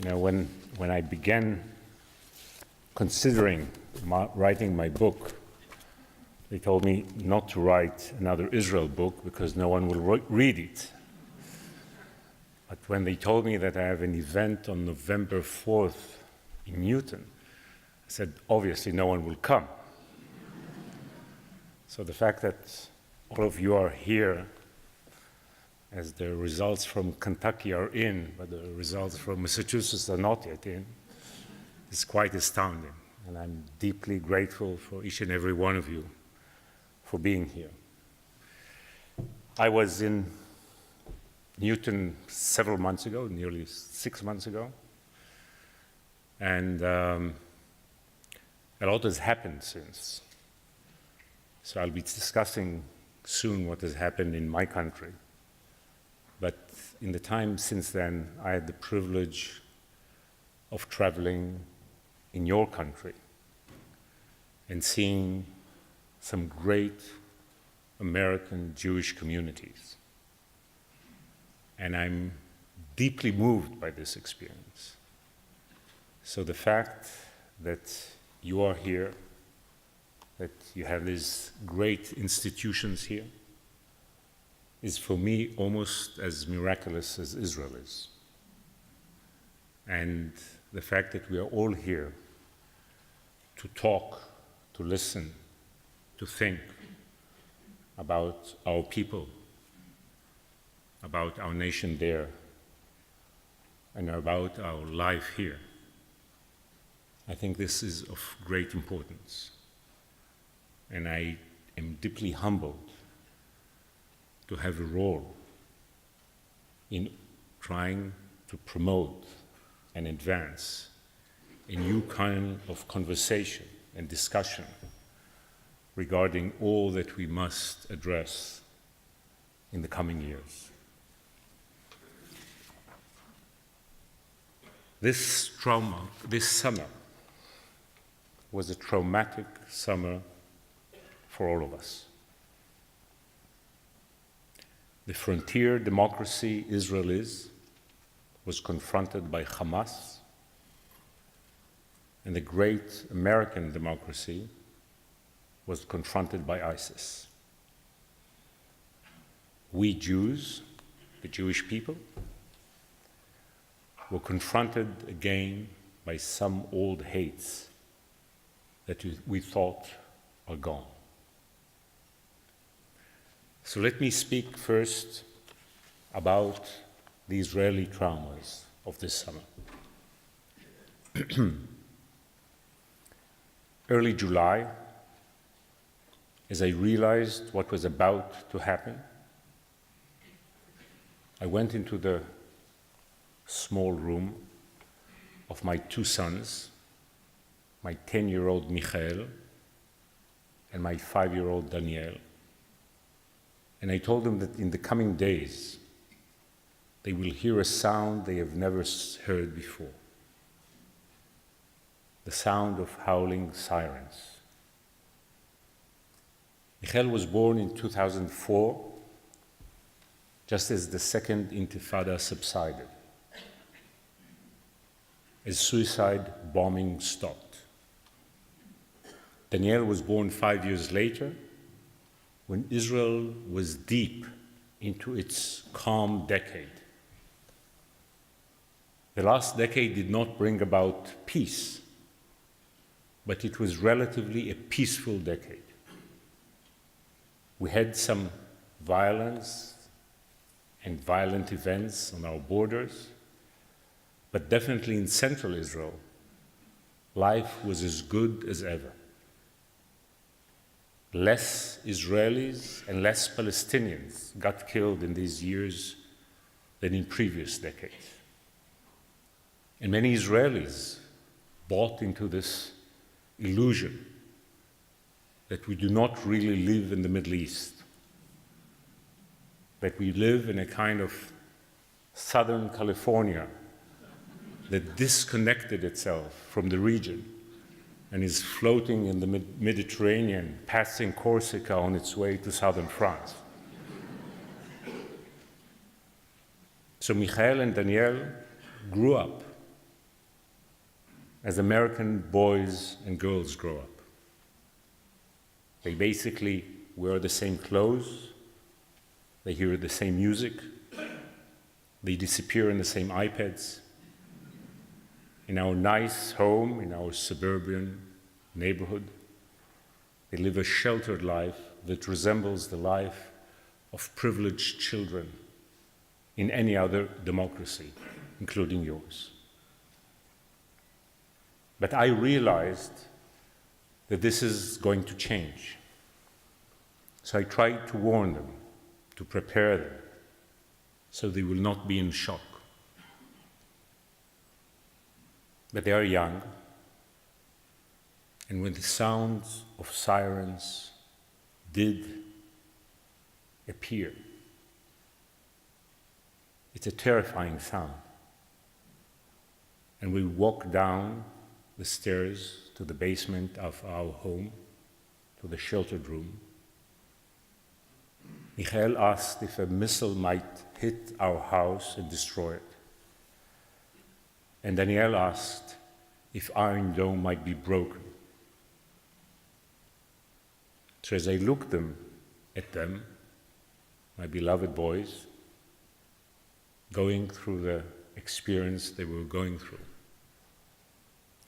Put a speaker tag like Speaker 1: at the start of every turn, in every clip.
Speaker 1: When I began considering writing my book, they told me not to write another Israel book because no one will read it. But when they told me that I have an event on November 4th in Newton, I said, obviously no one will come. So the fact that all of you are here, as the results from Kentucky are in, but the results from Massachusetts are not yet in, is quite astounding. And I'm deeply grateful for each and every one of you for being here. I was in Newton several months ago, nearly 6 months ago, and a lot has happened since. So I'll be discussing soon what has happened in my country. But in the time since then, I had the privilege of traveling in your country and seeing some great American Jewish communities. And I'm deeply moved by this experience. So the fact that you are here, that you have these great institutions here, is for me almost as miraculous as Israel is. And the fact that we are all here to talk, to listen, to think about our people, about our nation there, and about our life here. I think this is of great importance. And I am deeply humbled to have a role in trying to promote and advance a new kind of conversation and discussion regarding all that we must address in the coming years. This summer was a traumatic summer for all of us. The frontier democracy Israel was confronted by Hamas, and the great American democracy was confronted by ISIS. We Jews, the Jewish people, were confronted again by some old hates that we thought are gone. So let me speak first about the Israeli traumas of this summer. Early July, as I realized what was about to happen, I went into the small room of my two sons, my 10-year-old Michael and my 5-year-old Daniel. And I told them that in the coming days, they will hear a sound they have never heard before. The sound of howling sirens. Michael was born in 2004, just as the second Intifada subsided, as suicide bombing stopped. Daniel was born 5 years later, when Israel was deep into its calm decade. The last decade did not bring about peace, but it was relatively a peaceful decade. We had some violence and violent events on our borders, but definitely in central Israel, life was as good as ever. Less Israelis and less Palestinians got killed in these years than in previous decades. And many Israelis bought into this illusion that we do not really live in the Middle East, that we live in a kind of Southern California that disconnected itself from the region and is floating in the Mediterranean, passing Corsica on its way to southern France. So Michael and Daniel grew up as American boys and girls grow up. They basically wear the same clothes, they hear the same music, they disappear in the same iPads. In our nice home, in our suburban neighborhood, they live a sheltered life that resembles the life of privileged children in any other democracy, including yours. But I realized that this is going to change. So I tried to warn them, to prepare them, so they will not be in shock. But they are young, and when the sounds of sirens did appear, it's a terrifying sound. And we walked down the stairs to the basement of our home, to the sheltered room. Michael asked if a missile might hit our house and destroy it. And Danielle asked if Iron Dome might be broken. So as I looked at them, my beloved boys, going through the experience they were going through,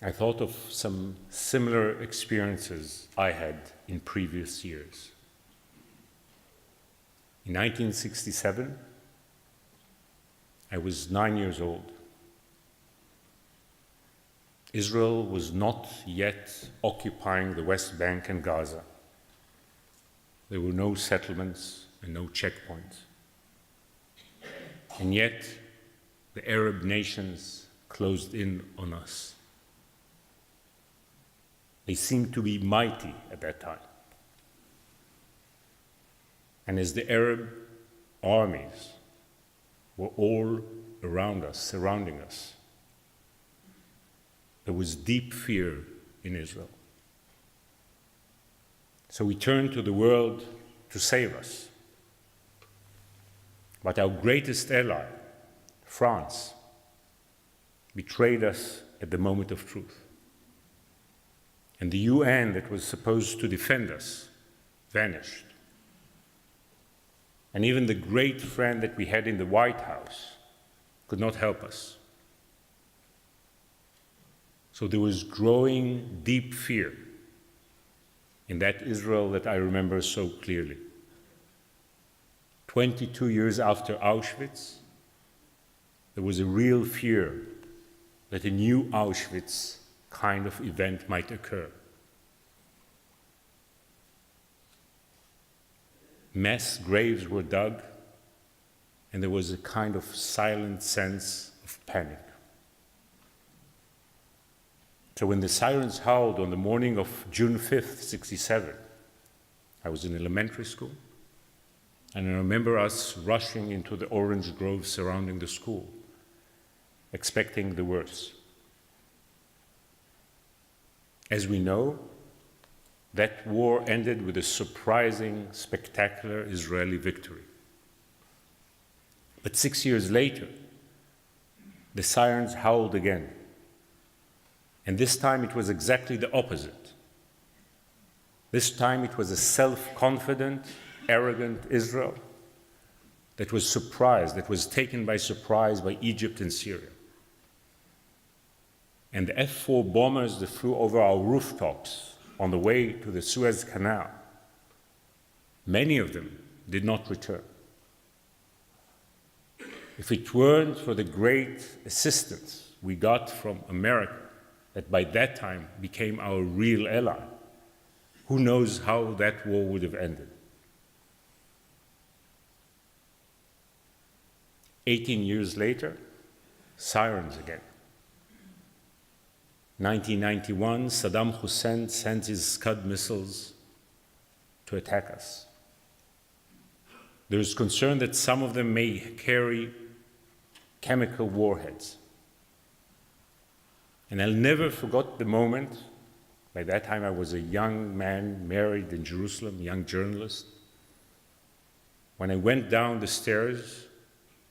Speaker 1: I thought of some similar experiences I had in previous years. In 1967, I was 9 years old. Israel was not yet occupying the West Bank and Gaza. There were no settlements and no checkpoints. And yet, the Arab nations closed in on us. They seemed to be mighty at that time. And as the Arab armies were all around us, surrounding us, there was deep fear in Israel. So we turned to the world to save us. But our greatest ally, France, betrayed us at the moment of truth. And the UN that was supposed to defend us vanished. And even the great friend that we had in the White House could not help us. So there was growing deep fear in that Israel that I remember so clearly. 22 years after Auschwitz, there was a real fear that a new Auschwitz kind of event might occur. Mass graves were dug, and there was a kind of silent sense of panic. So when the sirens howled on the morning of June 5th, 1967, I was in elementary school, and I remember us rushing into the orange groves surrounding the school, expecting the worst. As we know, that war ended with a surprising, spectacular Israeli victory. But 6 years later, the sirens howled again. And this time it was exactly the opposite. This time it was a self-confident, arrogant Israel that was surprised, that was taken by surprise by Egypt and Syria. And the F-4 bombers that flew over our rooftops on the way to the Suez Canal, many of them did not return. If it weren't for the great assistance we got from America, that by that time became our real ally, who knows how that war would have ended. 18 years later, sirens again. 1991, Saddam Hussein sent his Scud missiles to attack us. There is concern that some of them may carry chemical warheads. And I'll never forget the moment, by that time I was a young man married in Jerusalem, young journalist, when I went down the stairs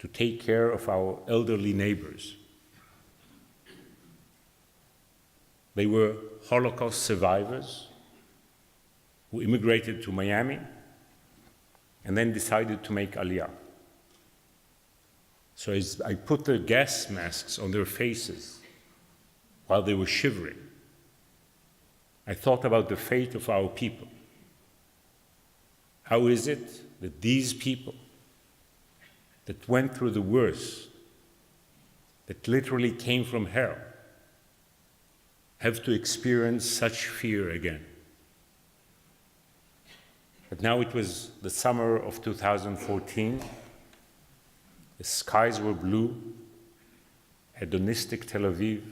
Speaker 1: to take care of our elderly neighbors. They were Holocaust survivors who immigrated to Miami and then decided to make Aliyah. So as I put the gas masks on their faces while they were shivering, I thought about the fate of our people. How is it that these people that went through the worst, that literally came from hell, have to experience such fear again? But now it was the summer of 2014. The skies were blue, hedonistic Tel Aviv,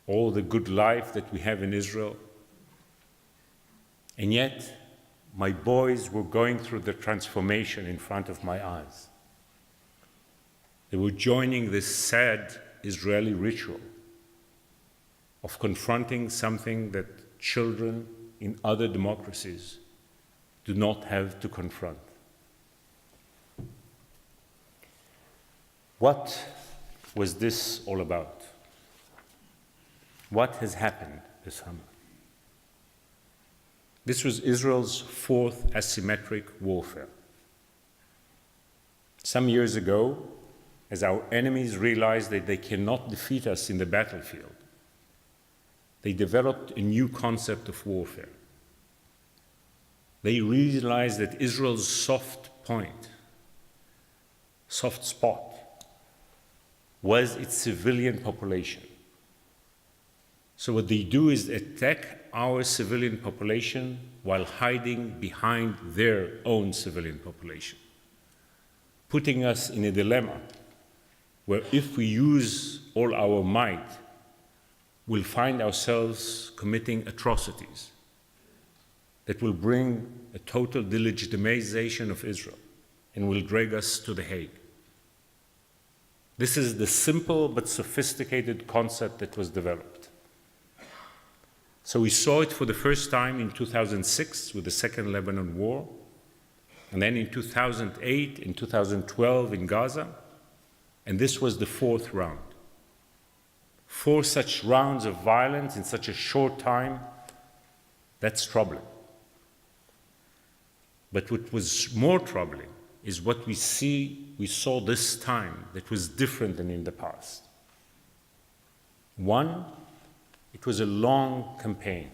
Speaker 1: all the good life that we have in Israel. And yet, my boys were going through the transformation in front of my eyes. They were joining this sad Israeli ritual of confronting something that children in other democracies do not have to confront. What was this all about? What has happened this summer? This was Israel's fourth asymmetric warfare. Some years ago, as our enemies realized that they cannot defeat us in the battlefield, they developed a new concept of warfare. They realized that Israel's soft point, soft spot, was its civilian population. So what they do is attack our civilian population while hiding behind their own civilian population, putting us in a dilemma where if we use all our might, we'll find ourselves committing atrocities that will bring a total delegitimization of Israel and will drag us to The Hague. This is the simple but sophisticated concept that was developed. So we saw it for the first time in 2006 with the Second Lebanon War, and then in 2008, in 2012 in Gaza, and this was the fourth round. 4 such rounds of violence in such a short time, that's troubling. But what was more troubling is what we saw this time that was different than in the past. One, it was a long campaign.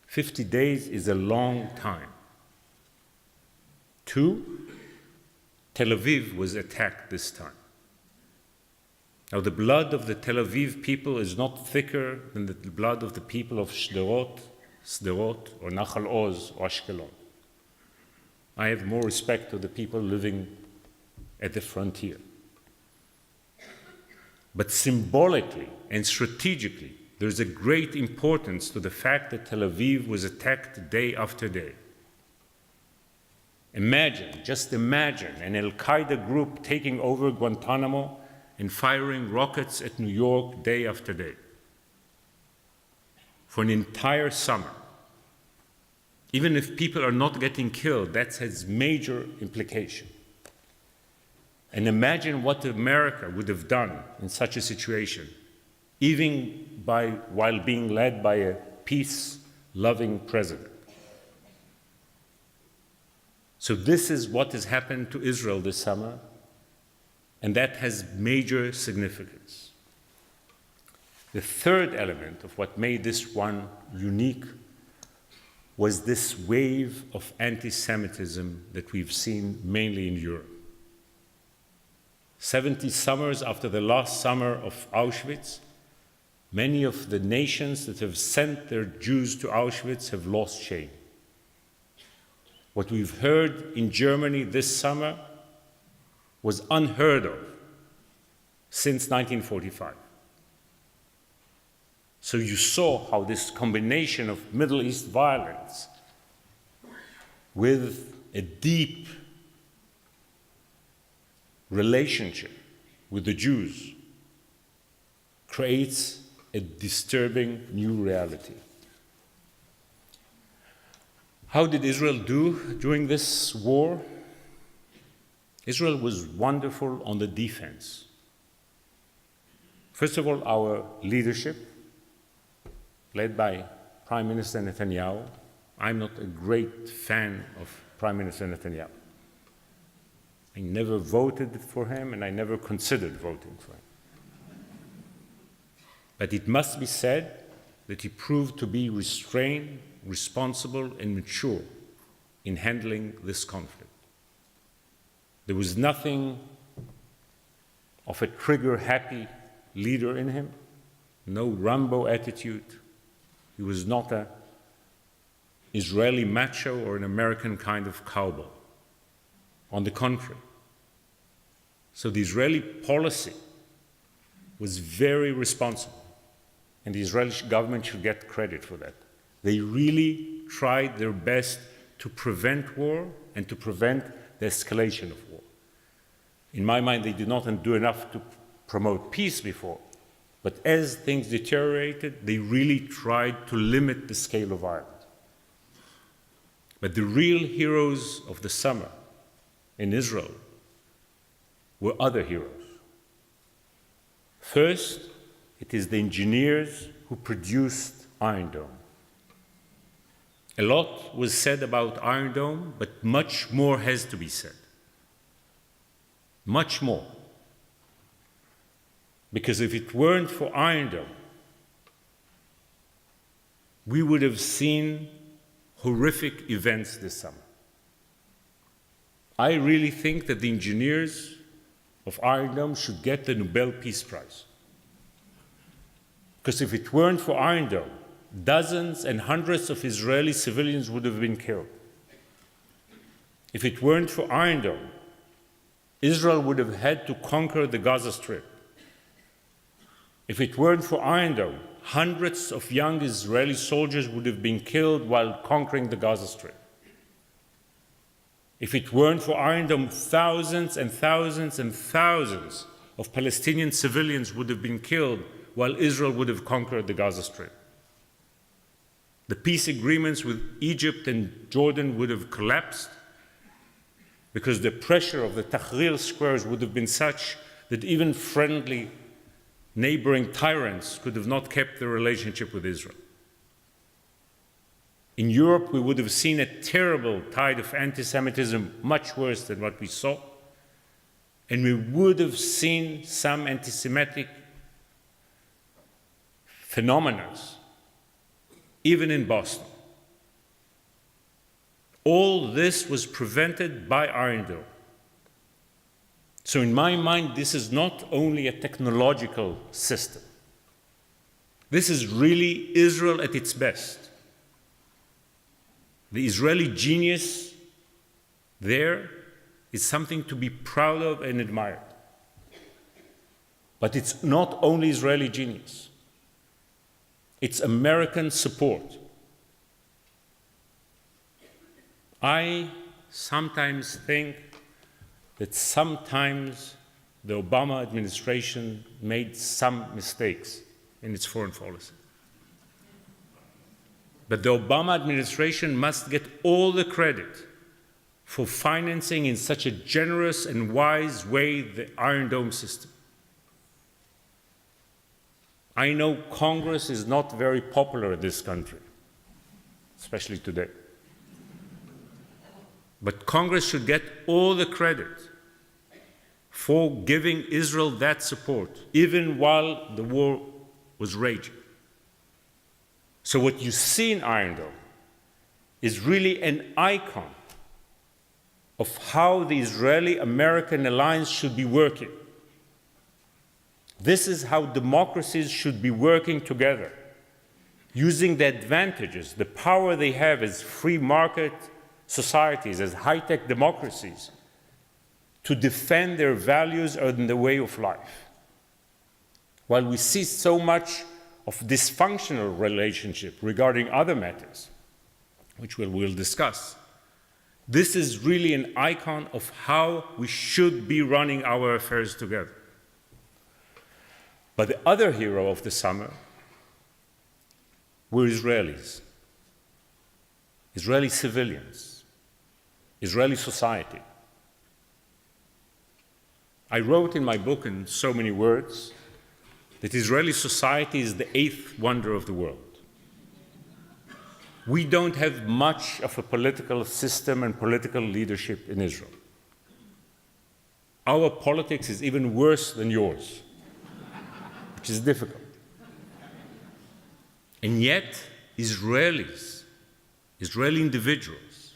Speaker 1: 50 days is a long time. 2, Tel Aviv was attacked this time. Now, the blood of the Tel Aviv people is not thicker than the blood of the people of Sderot, or Nachal Oz, or Ashkelon. I have more respect for the people living at the frontier. But symbolically and strategically, there's a great importance to the fact that Tel Aviv was attacked day after day. Just imagine an Al-Qaeda group taking over Guantanamo and firing rockets at New York day after day for an entire summer. Even if people are not getting killed, that has major implication. And imagine what America would have done in such a situation, even while being led by a peace-loving president. So this is what has happened to Israel this summer, and that has major significance. The third element of what made this one unique was this wave of anti-Semitism that we've seen mainly in Europe. 70 summers after the last summer of Auschwitz, many of the nations that have sent their Jews to Auschwitz have lost shame. What we've heard in Germany this summer was unheard of since 1945. So you saw how this combination of Middle East violence with a deep relationship with the Jews creates a disturbing new reality. How did Israel do during this war? Israel was wonderful on the defense. First of all, our leadership, led by Prime Minister Netanyahu. I'm not a great fan of Prime Minister Netanyahu. I never voted for him, and I never considered voting for him. But it must be said that he proved to be restrained, responsible, and mature in handling this conflict. There was nothing of a trigger-happy leader in him, no Rambo attitude. He was not an Israeli macho or an American kind of cowboy. On the contrary. So the Israeli policy was very responsible, and the Israeli government should get credit for that. They really tried their best to prevent war and to prevent the escalation of war. In my mind, they did not do enough to promote peace before, but as things deteriorated, they really tried to limit the scale of violence. But the real heroes of the summer in Israel were other heroes. First, it is the engineers who produced Iron Dome. A lot was said about Iron Dome, but much more has to be said. Much more. Because if it weren't for Iron Dome, we would have seen horrific events this summer. I really think that the engineers of Iron Dome should get the Nobel Peace Prize. Because if it weren't for Iron Dome, dozens and hundreds of Israeli civilians would have been killed. If it weren't for Iron Dome, Israel would have had to conquer the Gaza Strip. If it weren't for Iron Dome, hundreds of young Israeli soldiers would have been killed while conquering the Gaza Strip. If it weren't for Iron Dome, thousands and thousands and thousands of Palestinian civilians would have been killed while Israel would have conquered the Gaza Strip. The peace agreements with Egypt and Jordan would have collapsed because the pressure of the Tahrir squares would have been such that even friendly neighboring tyrants could have not kept their relationship with Israel. In Europe, we would have seen a terrible tide of anti-Semitism, much worse than what we saw, and we would have seen some anti-Semitic phenomena, even in Boston. All this was prevented by Iron Dome. So in my mind, this is not only a technological system. This is really Israel at its best. The Israeli genius there is something to be proud of and admired. But it's not only Israeli genius. It's American support. I sometimes think that sometimes the Obama administration made some mistakes in its foreign policy. But the Obama administration must get all the credit for financing in such a generous and wise way the Iron Dome system. I know Congress is not very popular in this country, especially today. But Congress should get all the credit for giving Israel that support, even while the war was raging. So what you see in Iron Dome is really an icon of how the Israeli-American alliance should be working. This is how democracies should be working together, using the advantages, the power they have as free market societies, as high-tech democracies, to defend their values and their way of life. While we see so much of dysfunctional relationship regarding other matters, which we'll discuss, this is really an icon of how we should be running our affairs together. But the other hero of the summer were Israelis, Israeli civilians, Israeli society. I wrote in my book in so many words that Israeli society is the eighth wonder of the world. We don't have much of a political system and political leadership in Israel. Our politics is even worse than yours, which is difficult. And yet, Israelis, Israeli individuals,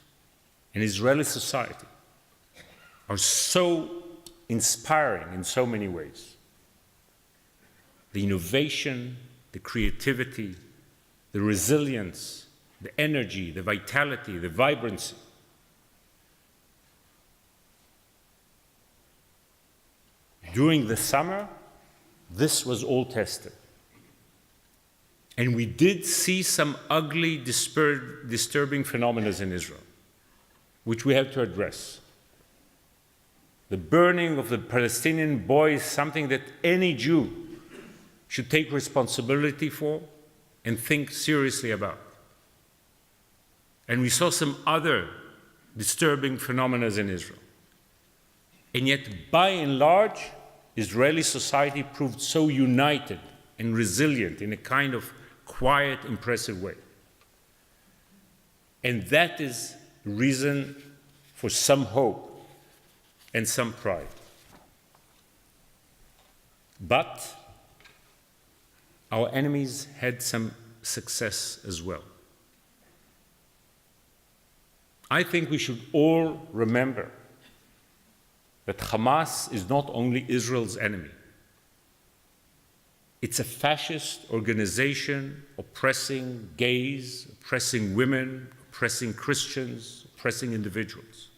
Speaker 1: and Israeli society are so inspiring in so many ways. The innovation, the creativity, the resilience, the energy, the vitality, the vibrancy. During the summer, this was all tested. And we did see some ugly, disturbing phenomena in Israel, which we have to address. The burning of the Palestinian boy is something that any Jew should take responsibility for and think seriously about. And we saw some other disturbing phenomena in Israel. And yet, by and large, Israeli society proved so united and resilient in a kind of quiet, impressive way. And that is reason for some hope and some pride. But our enemies had some success as well. I think we should all remember that Hamas is not only Israel's enemy. It's a fascist organization oppressing gays, oppressing women, oppressing Christians, oppressing individuals.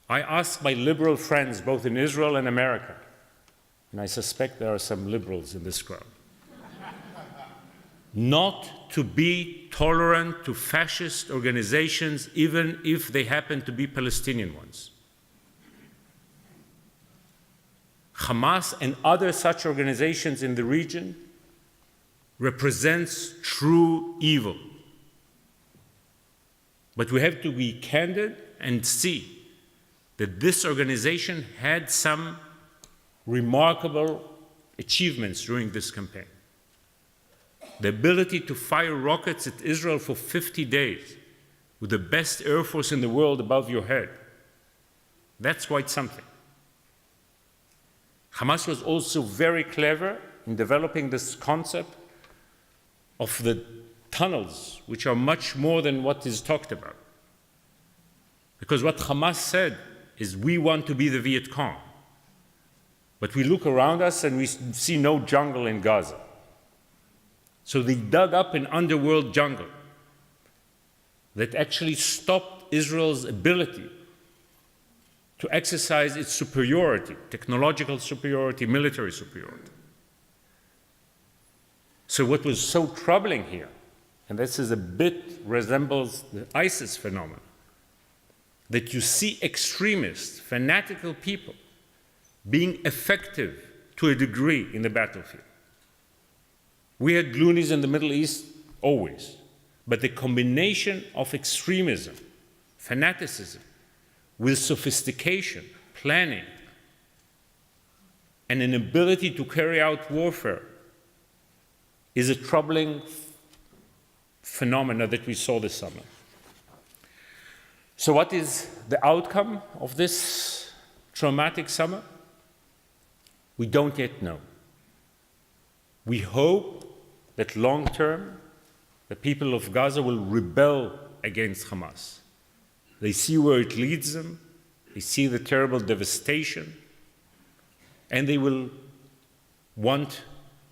Speaker 1: I ask my liberal friends, both in Israel and America, and I suspect there are some liberals in this crowd, not to be tolerant to fascist organizations, even if they happen to be Palestinian ones. Hamas and other such organizations in the region represents true evil. But we have to be candid and see that this organization had some remarkable achievements during this campaign. The ability to fire rockets at Israel for 50 days with the best air force in the world above your head, that's quite something. Hamas was also very clever in developing this concept of the tunnels, which are much more than what is talked about. Because what Hamas said is, we want to be the Viet Cong. But we look around us and we see no jungle in Gaza. So they dug up an underworld jungle that actually stopped Israel's ability to exercise its superiority, technological superiority, military superiority. So what was so troubling here, and this is a bit resembles the ISIS phenomenon, that you see extremists, fanatical people, being effective to a degree in the battlefield. We had loonies in the Middle East always, but the combination of extremism, fanaticism, with sophistication, planning, and an ability to carry out warfare is a troubling phenomena that we saw this summer. So what is the outcome of this traumatic summer? We don't yet know. We hope that long term, the people of Gaza will rebel against Hamas. They see where it leads them, they see the terrible devastation, and they will want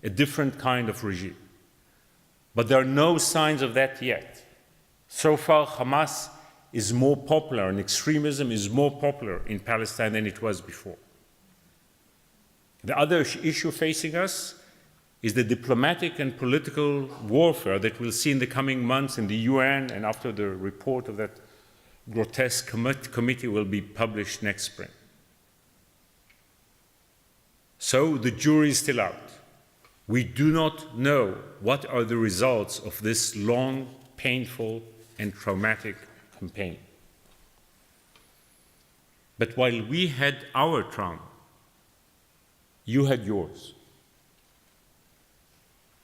Speaker 1: a different kind of regime. But there are no signs of that yet. So far, Hamas is more popular, and extremism is more popular in Palestine than it was before. The other issue facing us is the diplomatic and political warfare that we'll see in the coming months in the UN, and after the report of that grotesque committee will be published next spring. So the jury is still out. We do not know what are the results of this long, painful, and traumatic campaign. But while we had our trauma, you had yours.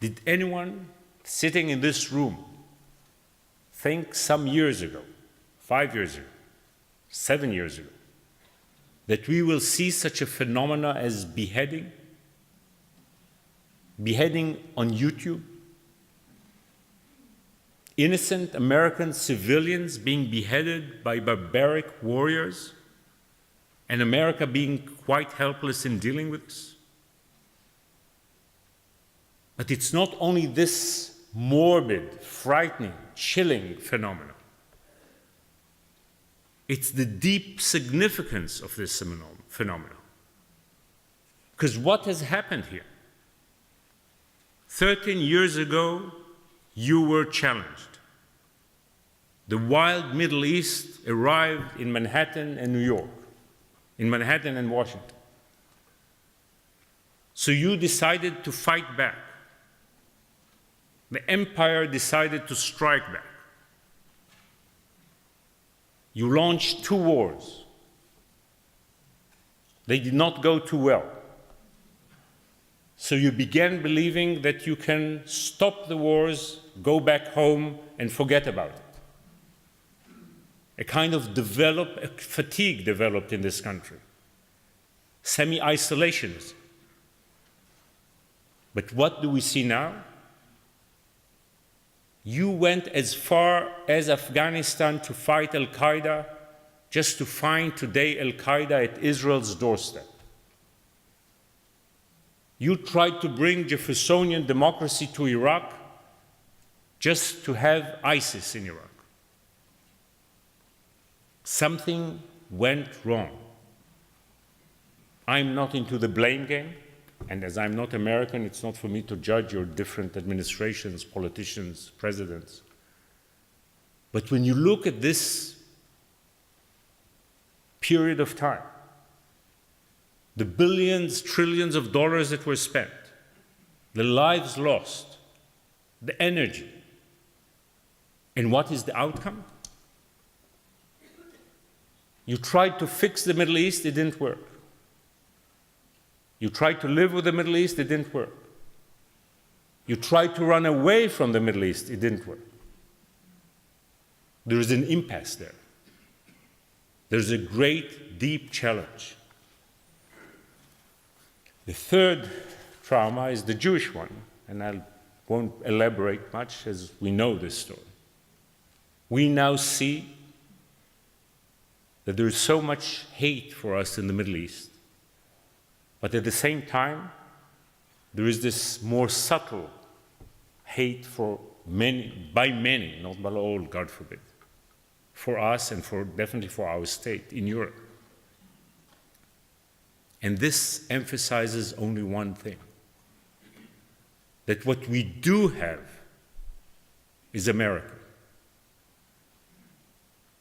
Speaker 1: Did anyone sitting in this room think some years ago, 5 years ago, 7 years ago, that we will see such a phenomena as beheading? Beheading on YouTube? Innocent American civilians being beheaded by barbaric warriors, and America being quite helpless in dealing with this? But it's not only this morbid, frightening, chilling phenomenon. It's the deep significance of this phenomenon. Because what has happened here? 13 years ago, you were challenged. The wild Middle East arrived in Manhattan and New York, in Manhattan and Washington. So you decided to fight back. The empire decided to strike back. You launched 2 wars. They did not go too well. So you began believing that you can stop the wars, go back home, and forget about it. A kind of fatigue developed in this country, semi-isolationism. But what do we see now? You went as far as Afghanistan to fight Al-Qaeda, just to find today Al-Qaeda at Israel's doorstep. You tried to bring Jeffersonian democracy to Iraq, just to have ISIS in Iraq. Something went wrong. I'm not into the blame game, and as I'm not American, it's not for me to judge your different administrations, politicians, presidents. But when you look at this period of time, the billions, trillions of dollars that were spent, the lives lost, the energy, and what is the outcome? You tried to fix the Middle East, it didn't work. You tried to live with the Middle East, it didn't work. You tried to run away from the Middle East, it didn't work. There is an impasse there. There's a great, deep challenge. The third trauma is the Jewish one, and I won't elaborate much as we know this story. We now see that there is so much hate for us in the Middle East, but at the same time, there is this more subtle hate for many, by many, not by all, God forbid, for us and definitely for our state in Europe. And this emphasizes only one thing, that what we do have is America.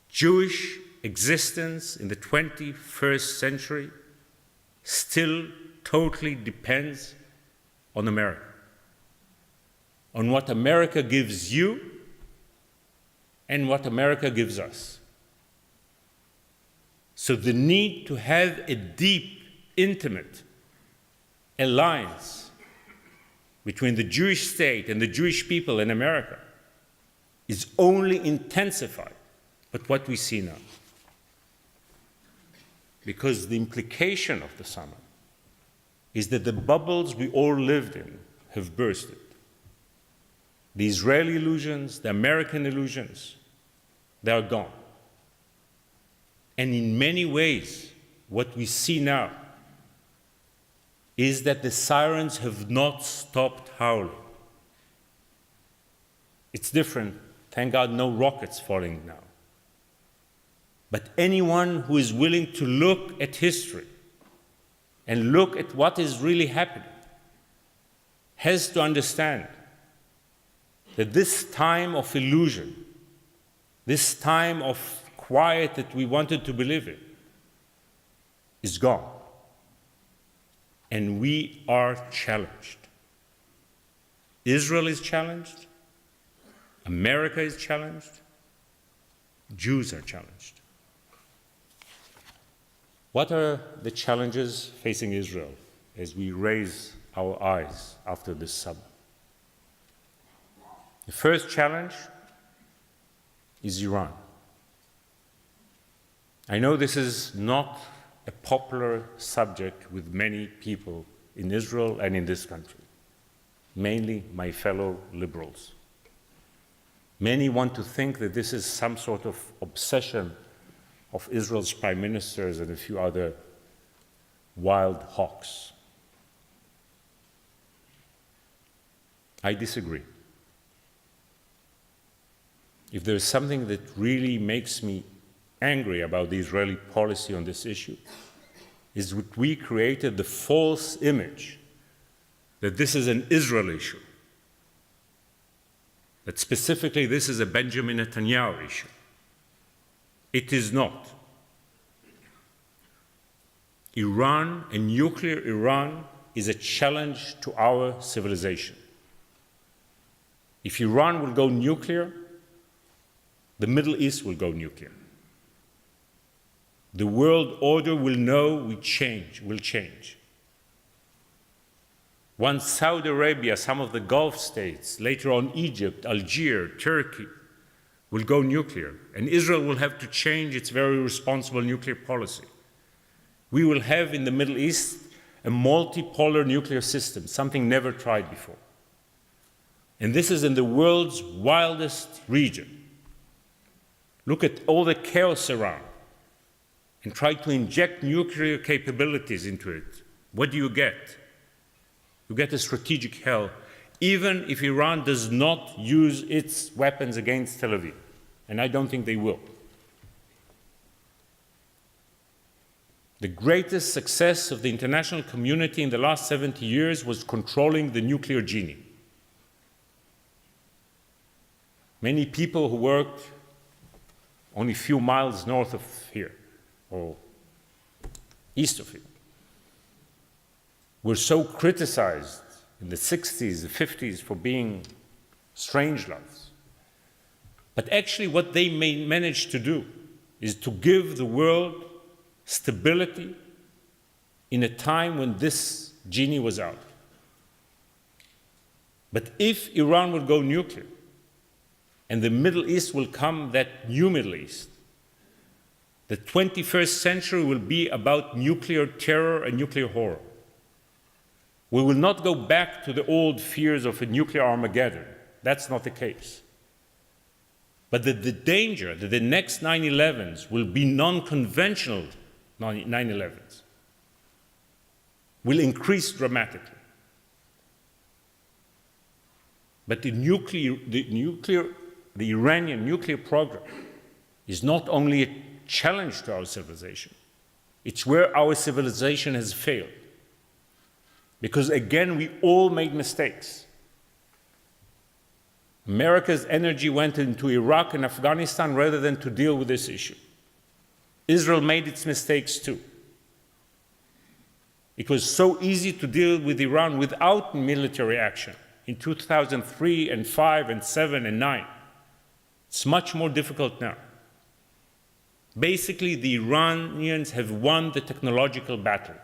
Speaker 1: Jewish existence in the 21st century still totally depends on America, on what America gives you and what America gives us. So the need to have a deep, intimate alliance between the Jewish state and the Jewish people in America is only intensified by what we see now. Because the implication of the summer is that the bubbles we all lived in have bursted. The Israeli illusions, the American illusions, they are gone. And in many ways, what we see now is that the sirens have not stopped howling. It's different. Thank God, no rockets falling now. But anyone who is willing to look at history and look at what is really happening has to understand that this time of illusion, this time of quiet that we wanted to believe in, is gone. And we are challenged. Israel is challenged. America is challenged. Jews are challenged. What are the challenges facing Israel as we raise our eyes after this summer? The first challenge is Iran. I know this is not a popular subject with many people in Israel and in this country, mainly my fellow liberals. Many want to think that this is some sort of obsession of Israel's prime ministers and a few other wild hawks. I disagree. If there's something that really makes me angry about the Israeli policy on this issue, is that we created the false image that this is an Israel issue, that specifically this is a Benjamin Netanyahu issue. It is not. Iran, and nuclear Iran, is a challenge to our civilization. If Iran will go nuclear, the Middle East will go nuclear. The world order will will change. Once Saudi Arabia, some of the Gulf states, later on Egypt, Algeria, Turkey, will go nuclear, and Israel will have to change its very responsible nuclear policy. We will have in the Middle East a multipolar nuclear system, something never tried before. And this is in the world's wildest region. Look at all the chaos around and try to inject nuclear capabilities into it. What do you get? You get a strategic hell, even if Iran does not use its weapons against Tel Aviv. And I don't think they will. The greatest success of the international community in the last 70 years was controlling the nuclear genie. Many people who worked only a few miles north of here, or east of it, were so criticized in the 60s, the 50s for being strangelovers. But actually what they managed to do is to give the world stability in a time when this genie was out. But if Iran will go nuclear, and the Middle East will come that new Middle East, the 21st century will be about nuclear terror and nuclear horror. We will not go back to the old fears of a nuclear Armageddon. That's not the case. But the danger that the next 9/11s will be non-conventional 9/11s will increase dramatically. But the Iranian nuclear program is not only a challenge to our civilization, it's where our civilization has failed. Because again, we all made mistakes. America's energy went into Iraq and Afghanistan rather than to deal with this issue. Israel made its mistakes too. It was so easy to deal with Iran without military action in 2003 and 5 and 7 and 9. It's much more difficult now. Basically, the Iranians have won the technological battle.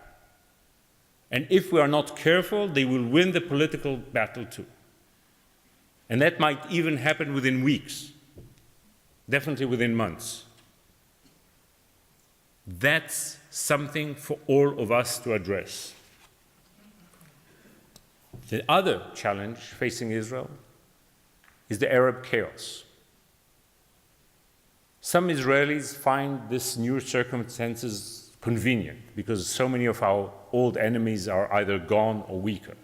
Speaker 1: And if we are not careful, they will win the political battle too. And that might even happen within weeks, definitely within months. That's something for all of us to address. The other challenge facing Israel is the Arab chaos. Some Israelis find this new circumstances convenient because so many of our old enemies are either gone or weaker.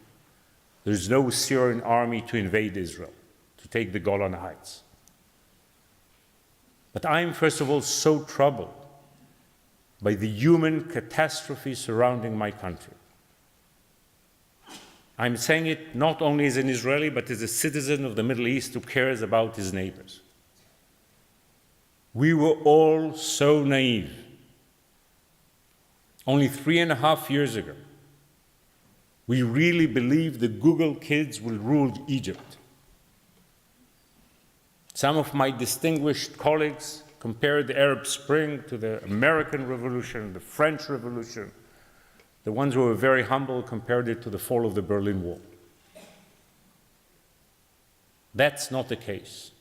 Speaker 1: There's no Syrian army to invade Israel, to take the Golan Heights. But I am, first of all, so troubled by the human catastrophe surrounding my country. I'm saying it not only as an Israeli, but as a citizen of the Middle East who cares about his neighbors. We were all so naive. Only 3.5 years ago, we really believed the Google kids will rule Egypt. Some of my distinguished colleagues compared the Arab Spring to the American Revolution, the French Revolution. The ones who were very humble compared it to the fall of the Berlin Wall. That's not the case.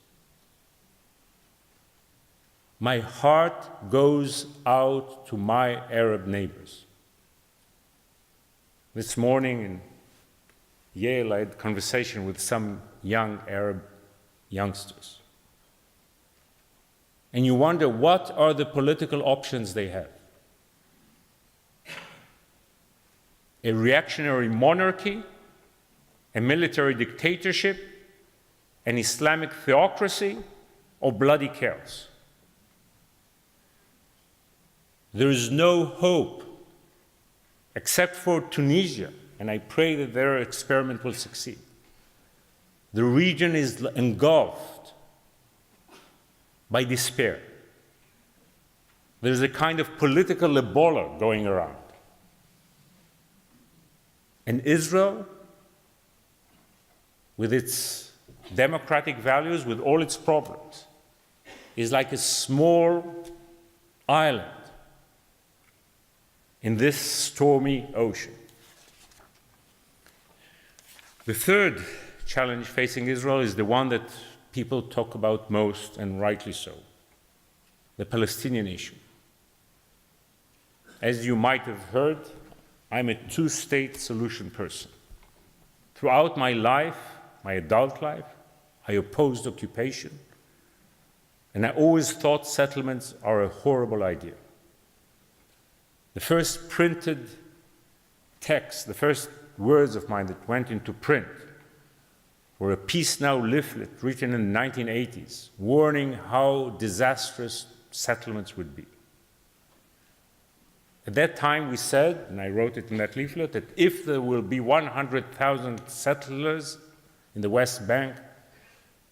Speaker 1: My heart goes out to my Arab neighbors. This morning in Yale, I had a conversation with some young Arab youngsters. And you wonder, what are the political options they have? A reactionary monarchy, a military dictatorship, an Islamic theocracy, or bloody chaos? There is no hope except for Tunisia, and I pray that their experiment will succeed. The region is engulfed by despair. There's a kind of political Ebola going around. And Israel, with its democratic values, with all its problems, is like a small island in this stormy ocean. The third challenge facing Israel is the one that people talk about most, and rightly so, the Palestinian issue. As you might have heard, I'm a two-state solution person. Throughout my life, my adult life, I opposed occupation, and I always thought settlements are a horrible idea. The first printed text, the first words of mine that went into print were a Peace Now leaflet written in the 1980s, warning how disastrous settlements would be. At that time we said, and I wrote it in that leaflet, that if there will be 100,000 settlers in the West Bank,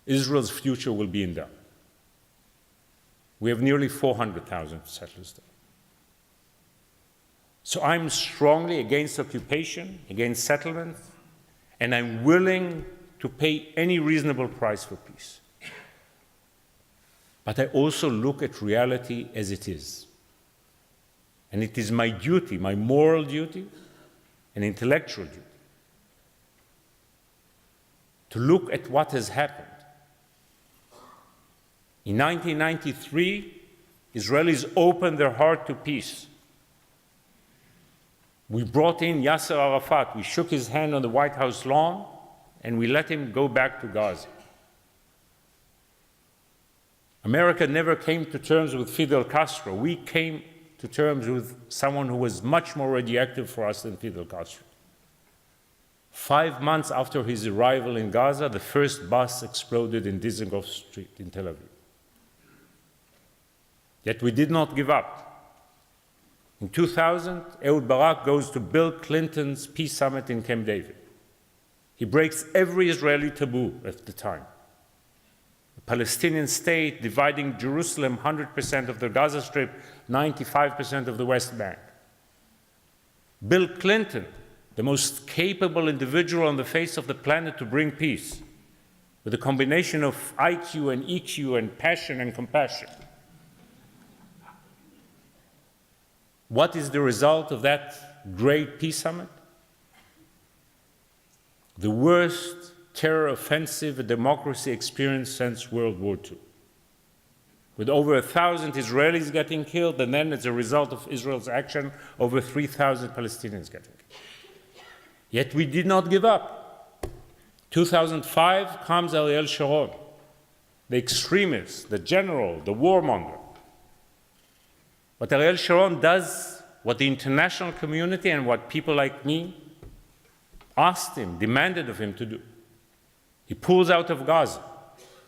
Speaker 1: Israel's future will be in doubt. We have nearly 400,000 settlers there. So I'm strongly against occupation, against settlement, and I'm willing to pay any reasonable price for peace. But I also look at reality as it is. And it is my duty, my moral duty, and intellectual duty, to look at what has happened. In 1993, Israelis opened their heart to peace. We brought in Yasser Arafat. We shook his hand on the White House lawn, and we let him go back to Gaza. America never came to terms with Fidel Castro. We came to terms with someone who was much more radioactive for us than Fidel Castro. 5 months after his arrival in Gaza, the first bus exploded in Dizengoff Street in Tel Aviv. Yet we did not give up. In 2000, Ehud Barak goes to Bill Clinton's peace summit in Camp David. He breaks every Israeli taboo at the time. A Palestinian state dividing Jerusalem 100% of the Gaza Strip, 95% of the West Bank. Bill Clinton, the most capable individual on the face of the planet to bring peace, with a combination of IQ and EQ and passion and compassion. What is the result of that great peace summit? The worst terror offensive a democracy experienced since World War II, with over 1,000 Israelis getting killed, and then as a result of Israel's action, over 3,000 Palestinians getting killed. Yet we did not give up. 2005 comes Ariel Sharon, the extremist, the general, the warmonger. But Ariel Sharon does what the international community and what people like me asked him, demanded of him to do. He pulls out of Gaza.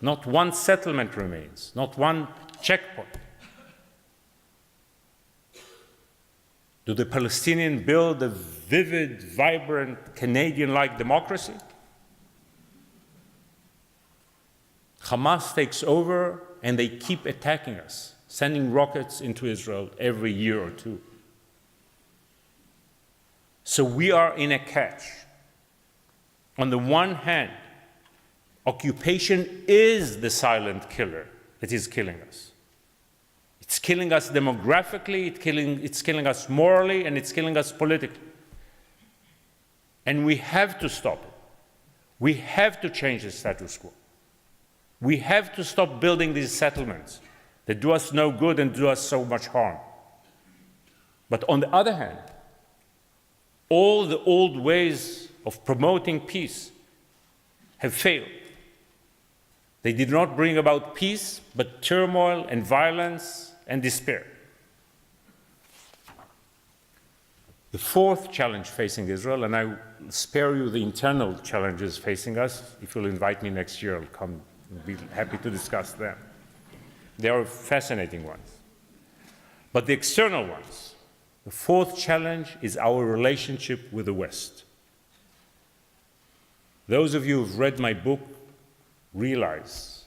Speaker 1: Not one settlement remains, not one checkpoint. Do the Palestinians build a vivid, vibrant, Canadian-like democracy? Hamas takes over and they keep attacking us, sending rockets into Israel every year or two. So we are in a catch. On the one hand, occupation is the silent killer that is killing us. It's killing us demographically, it's killing us morally, and it's killing us politically. And we have to stop it. We have to change the status quo. We have to stop building these settlements that do us no good and do us so much harm. But on the other hand, all the old ways of promoting peace have failed. They did not bring about peace, but turmoil and violence and despair. The fourth challenge facing Israel, and I will spare you the internal challenges facing us. If you'll invite me next year, I'll come and be happy to discuss them. They are fascinating ones. But the external ones, the fourth challenge is our relationship with the West. Those of you who've read my book realize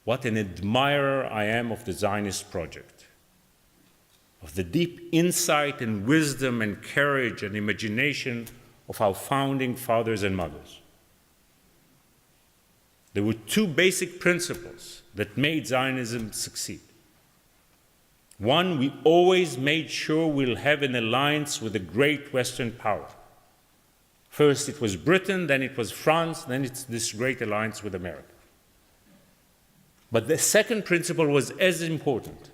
Speaker 1: what an admirer I am of the Zionist project, of the deep insight and wisdom and courage and imagination of our founding fathers and mothers. There were two basic principles that made Zionism succeed. One, we always made sure we'll have an alliance with a great Western power. First it was Britain, then it was France, then it's this great alliance with America. But the second principle was as important.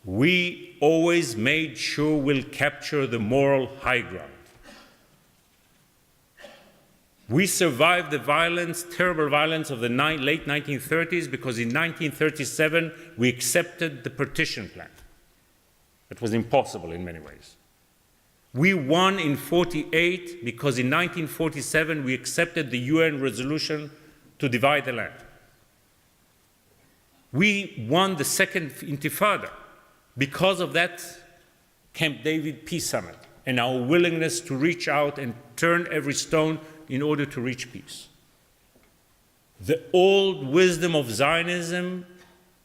Speaker 1: We always made sure we'll capture the moral high ground. We survived the violence, terrible violence of the late 1930s because in 1937 we accepted the partition plan. That was impossible in many ways. We won in 1948 because in 1947 we accepted the UN resolution to divide the land. We won the Second Intifada because of that Camp David Peace Summit and our willingness to reach out and turn every stone in order to reach peace. The old wisdom of Zionism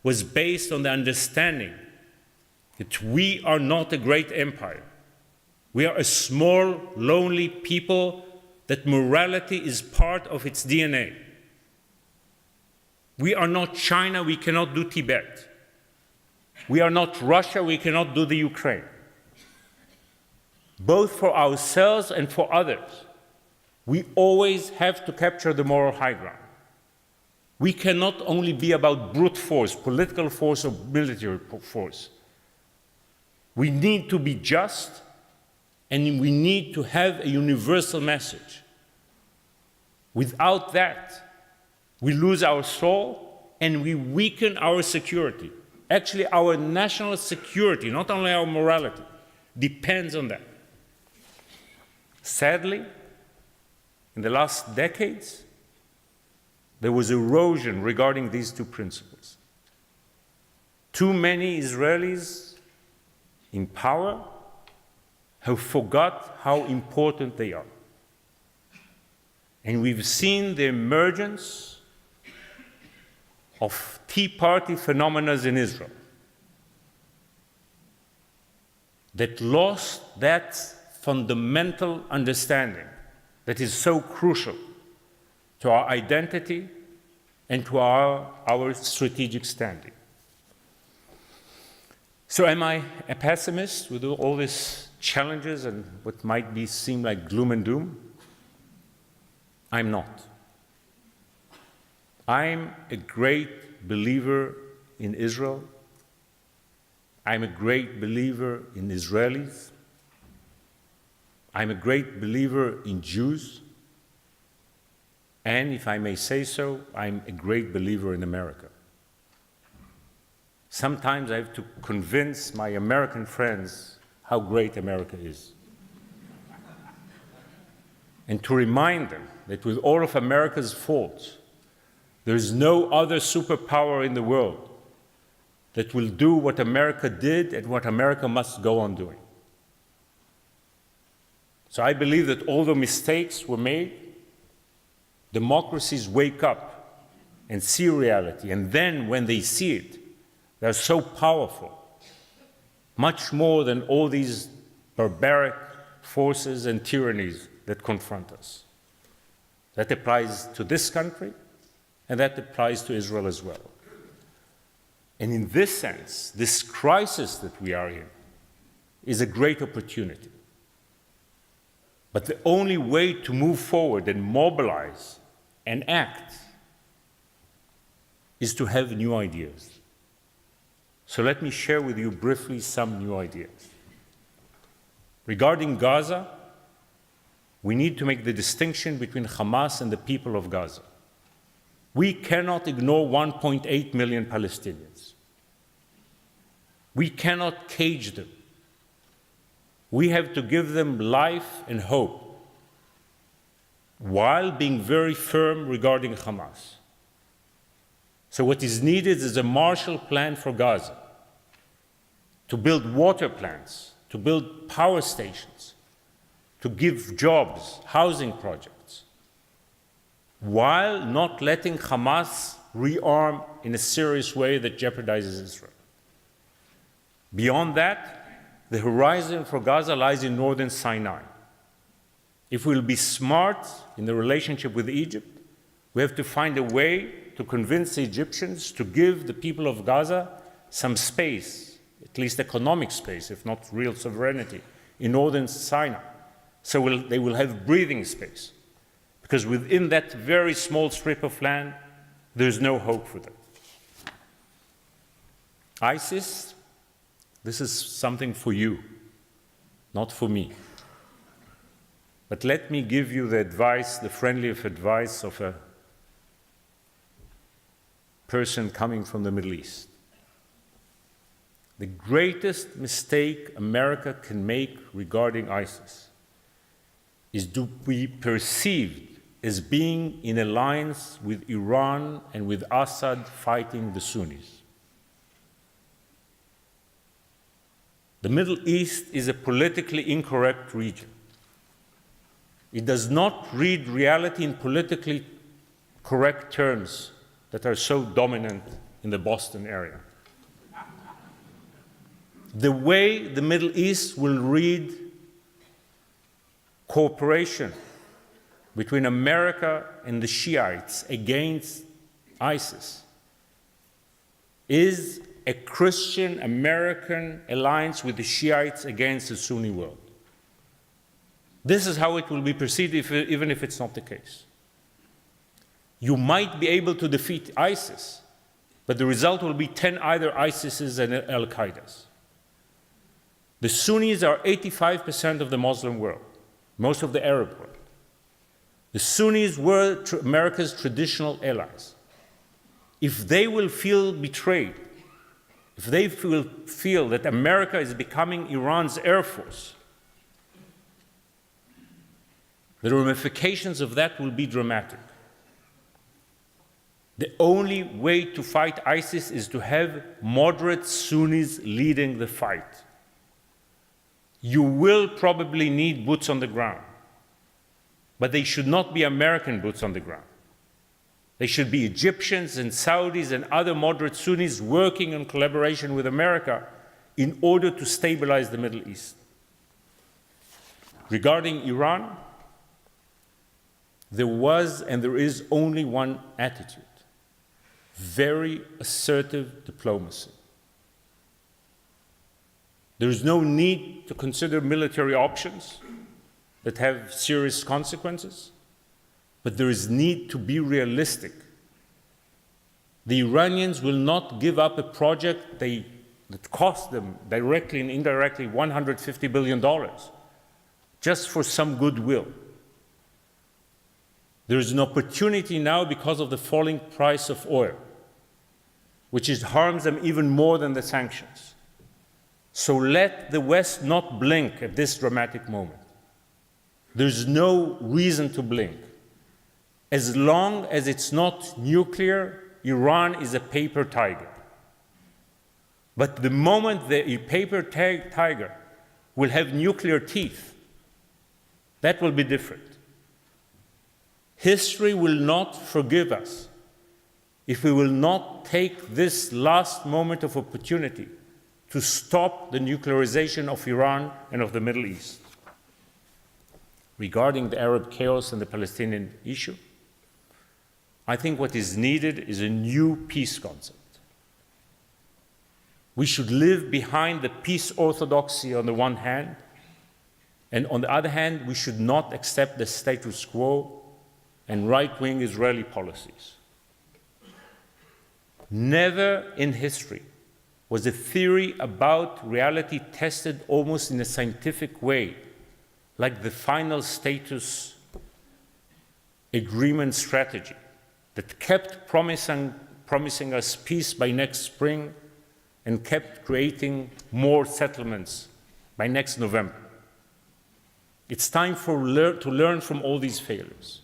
Speaker 1: was based on the understanding that we are not a great empire. We are a small, lonely people that morality is part of its DNA. We are not China, we cannot do Tibet. We are not Russia, we cannot do the Ukraine. Both for ourselves and for others, we always have to capture the moral high ground. We cannot only be about brute force, political force, or military force. We need to be just, and we need to have a universal message. Without that, we lose our soul and we weaken our security. Actually, our national security, not only our morality, depends on that. Sadly, in the last decades, there was erosion regarding these two principles. Too many Israelis in power have forgot how important they are. And we've seen the emergence of Tea Party phenomena in Israel that lost that fundamental understanding that is so crucial to our identity and to our strategic standing. So am I a pessimist with all these challenges and what might seem like gloom and doom? I'm not. I'm a great believer in Israel. I'm a great believer in Israelis. I'm a great believer in Jews. And if I may say so, I'm a great believer in America. Sometimes I have to convince my American friends how great America is. And to remind them that with all of America's faults, there is no other superpower in the world that will do what America did and what America must go on doing. So I believe that although mistakes were made, democracies wake up and see reality, and then when they see it, they're so powerful, much more than all these barbaric forces and tyrannies that confront us. That applies to this country, and that applies to Israel as well. And in this sense, this crisis that we are in is a great opportunity. But the only way to move forward and mobilize and act is to have new ideas. So let me share with you briefly some new ideas. Regarding Gaza, we need to make the distinction between Hamas and the people of Gaza. We cannot ignore 1.8 million Palestinians. We cannot cage them. We have to give them life and hope, while being very firm regarding Hamas. So what is needed is a Marshall Plan for Gaza, to build water plants, to build power stations, to give jobs, housing projects, while not letting Hamas rearm in a serious way that jeopardizes Israel. Beyond that, the horizon for Gaza lies in northern Sinai. If we'll be smart in the relationship with Egypt, we have to find a way to convince the Egyptians to give the people of Gaza some space, at least economic space, if not real sovereignty, in northern Sinai. So they will have breathing space. Because within that very small strip of land, there's no hope for them. ISIS, this is something for you, not for me. But let me give you the advice, the friendly advice of a person coming from the Middle East. The greatest mistake America can make regarding ISIS is to be perceived as being in alliance with Iran and with Assad fighting the Sunnis. The Middle East is a politically incorrect region. It does not read reality in politically correct terms that are so dominant in the Boston area. The way the Middle East will read cooperation between America and the Shiites against ISIS is a Christian American alliance with the Shiites against the Sunni world. This is how it will be perceived, even if it's not the case. You might be able to defeat ISIS, but the result will be 10 either ISISes and Al-Qaedas. The Sunnis are 85% of the Muslim world, most of the Arab world. The Sunnis were America's traditional allies. If they will feel betrayed, if they will feel that America is becoming Iran's air force, the ramifications of that will be dramatic. The only way to fight ISIS is to have moderate Sunnis leading the fight. You will probably need boots on the ground, but they should not be American boots on the ground. They should be Egyptians and Saudis and other moderate Sunnis working in collaboration with America in order to stabilize the Middle East. Regarding Iran, there was and there is only one attitude: very assertive diplomacy. There is no need to consider military options that have serious consequences, but there is need to be realistic. The Iranians will not give up a project that cost them directly and indirectly $150 billion just for some goodwill. There is an opportunity now because of the falling price of oil, which harms them even more than the sanctions. So let the West not blink at this dramatic moment. There's no reason to blink. As long as it's not nuclear, Iran is a paper tiger. But the moment the paper tiger will have nuclear teeth, that will be different. History will not forgive us if we will not take this last moment of opportunity to stop the nuclearization of Iran and of the Middle East. Regarding the Arab chaos and the Palestinian issue, I think what is needed is a new peace concept. We should live behind the peace orthodoxy on the one hand, and on the other hand, we should not accept the status quo and right-wing Israeli policies. Never in history was a theory about reality tested almost in a scientific way, like the final status agreement strategy that kept promising us peace by next spring and kept creating more settlements by next November. It's time to learn from all these failures.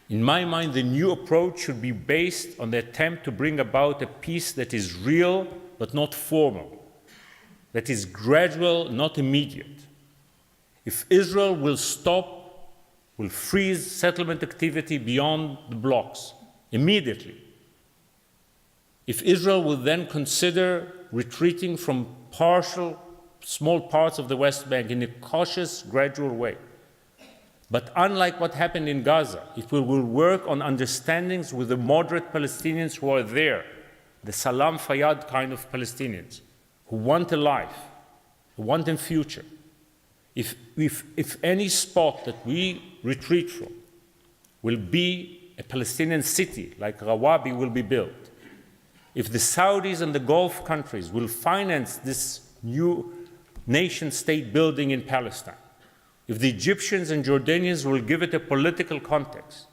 Speaker 1: In my mind, the new approach should be based on the attempt to bring about a peace that is real but not formal, that is gradual, not immediate. If Israel will freeze settlement activity beyond the blocks immediately, if Israel will then consider retreating from small parts of the West Bank in a cautious, gradual way, but unlike what happened in Gaza, it will work on understandings with the moderate Palestinians who are there, the Salam Fayyad kind of Palestinians, who want a life, who want a future. If any spot that we retreat from will be a Palestinian city, like Rawabi will be built, if the Saudis and the Gulf countries will finance this new nation-state building in Palestine, if the Egyptians and Jordanians will give it a political context,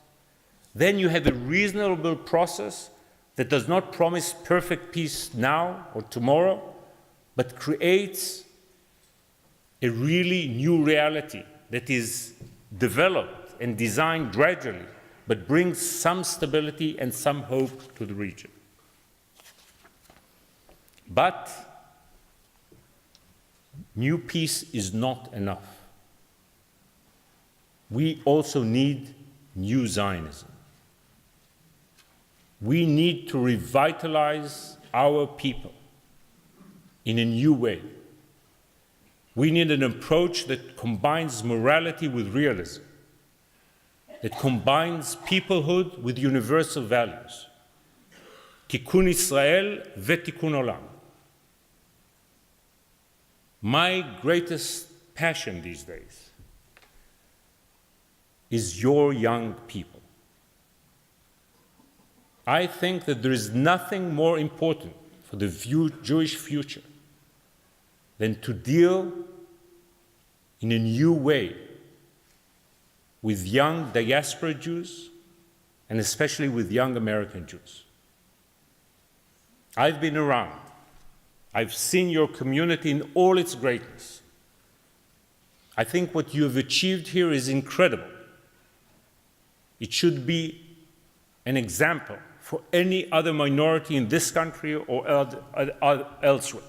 Speaker 1: then you have a reasonable process that does not promise perfect peace now or tomorrow, but creates a really new reality that is developed and designed gradually, but brings some stability and some hope to the region. But new peace is not enough. We also need new Zionism. We need to revitalize our people in a new way. We need an approach that combines morality with realism, that combines peoplehood with universal values. Tikkun Israel v'tikkun olam. My greatest passion these days is your young people. I think that there is nothing more important for the Jewish future than to deal in a new way with young diaspora Jews and especially with young American Jews. I've been around. I've seen your community in all its greatness. I think what you have achieved here is incredible. It should be an example for any other minority in this country or elsewhere.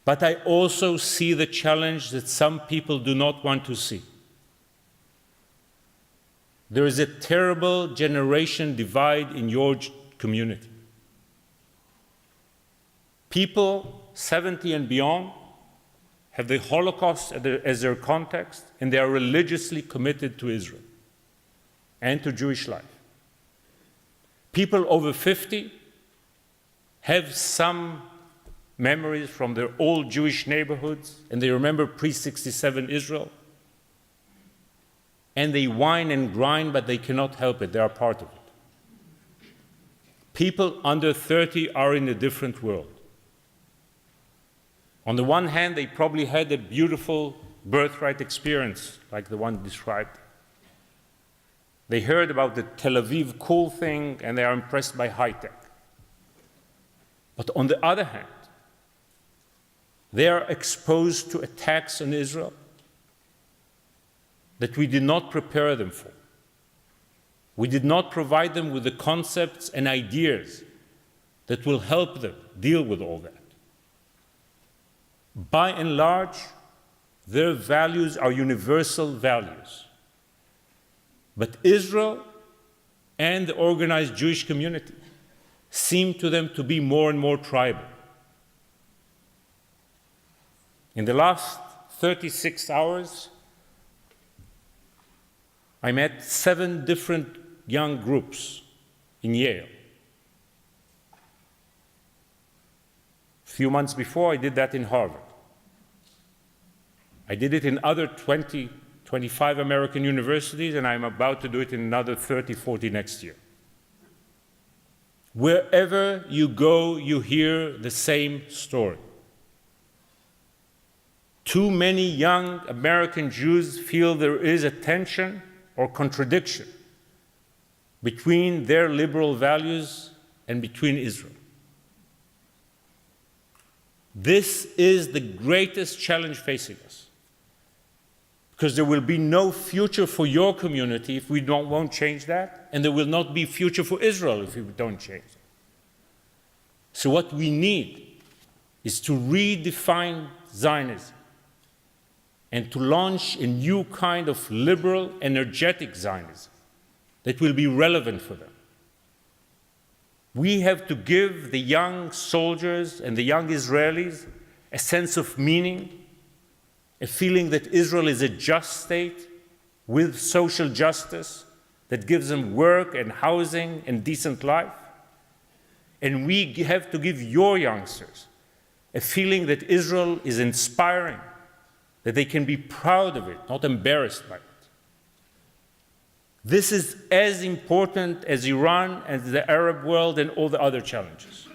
Speaker 1: But I also see the challenge that some people do not want to see. There is a terrible generation divide in your community. People 70 and beyond have the Holocaust as their context, and they are religiously committed to Israel and to Jewish life. People over 50 have some memories from their old Jewish neighborhoods, and they remember pre-67 Israel. And they whine and grind, but they cannot help it. They are part of it. People under 30 are in a different world. On the one hand, they probably had a beautiful birthright experience, like the one described. They heard about the Tel Aviv cool thing, and they are impressed by high tech. But on the other hand, they are exposed to attacks on Israel that we did not prepare them for. We did not provide them with the concepts and ideas that will help them deal with all that. By and large, their values are universal values. But Israel and the organized Jewish community seem to them to be more and more tribal. In the last 36 hours, I met 7 different young groups in Yale. A few months before, I did that in Harvard. I did it in other 20, 25 American universities, and I'm about to do it in another 30, 40 next year. Wherever you go, you hear the same story. Too many young American Jews feel there is a tension or contradiction between their liberal values and between Israel. This is the greatest challenge facing us, because there will be no future for your community if we won't change that, and there will not be future for Israel if we don't change it. So what we need is to redefine Zionism and to launch a new kind of liberal, energetic Zionism that will be relevant for them. We have to give the young soldiers and the young Israelis a sense of meaning, a feeling that Israel is a just state with social justice that gives them work and housing and decent life. And we have to give your youngsters a feeling that Israel is inspiring, that they can be proud of it, not embarrassed by it. This is as important as Iran and the Arab world and all the other challenges.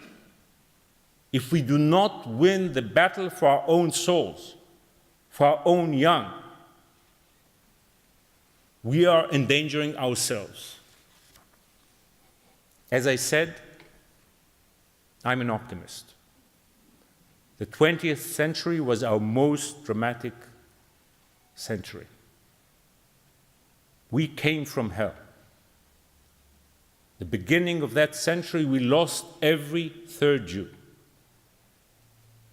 Speaker 1: If we do not win the battle for our own souls, for our own young, we are endangering ourselves. As I said, I'm an optimist. The 20th century was our most dramatic century. We came from hell. The beginning of that century, we lost every third Jew.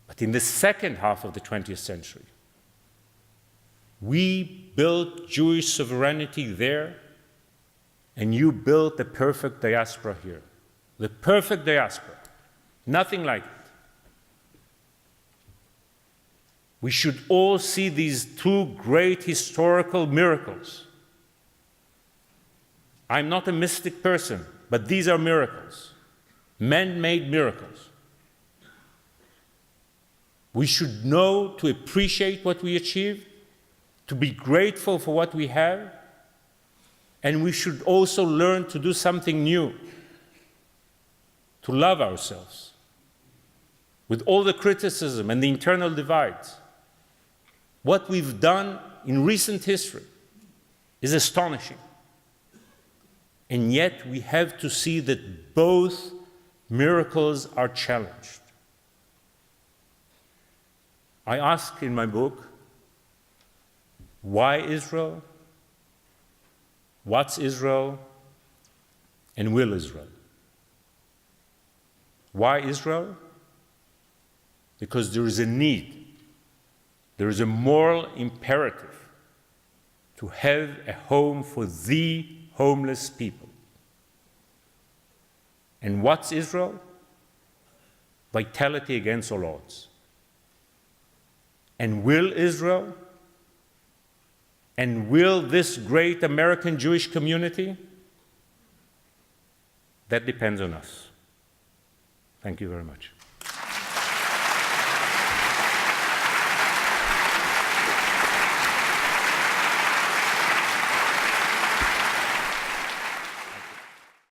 Speaker 1: But in the second half of the 20th century, we built Jewish sovereignty there, and you built the perfect diaspora here. The perfect diaspora. Nothing like it. We should all see these two great historical miracles. I'm not a mystic person, but these are miracles, man-made miracles. We should know to appreciate what we achieved, to be grateful for what we have, and we should also learn to do something new, to love ourselves. With all the criticism and the internal divides, what we've done in recent history is astonishing. And yet we have to see that both miracles are challenged. I ask in my book, why Israel? What's Israel? And will Israel? Why Israel? Because there is a need, there is a moral imperative to have a home for the homeless people. And what's Israel? Vitality against all odds. And will Israel? And will this great American Jewish community? That depends on us. Thank you very much.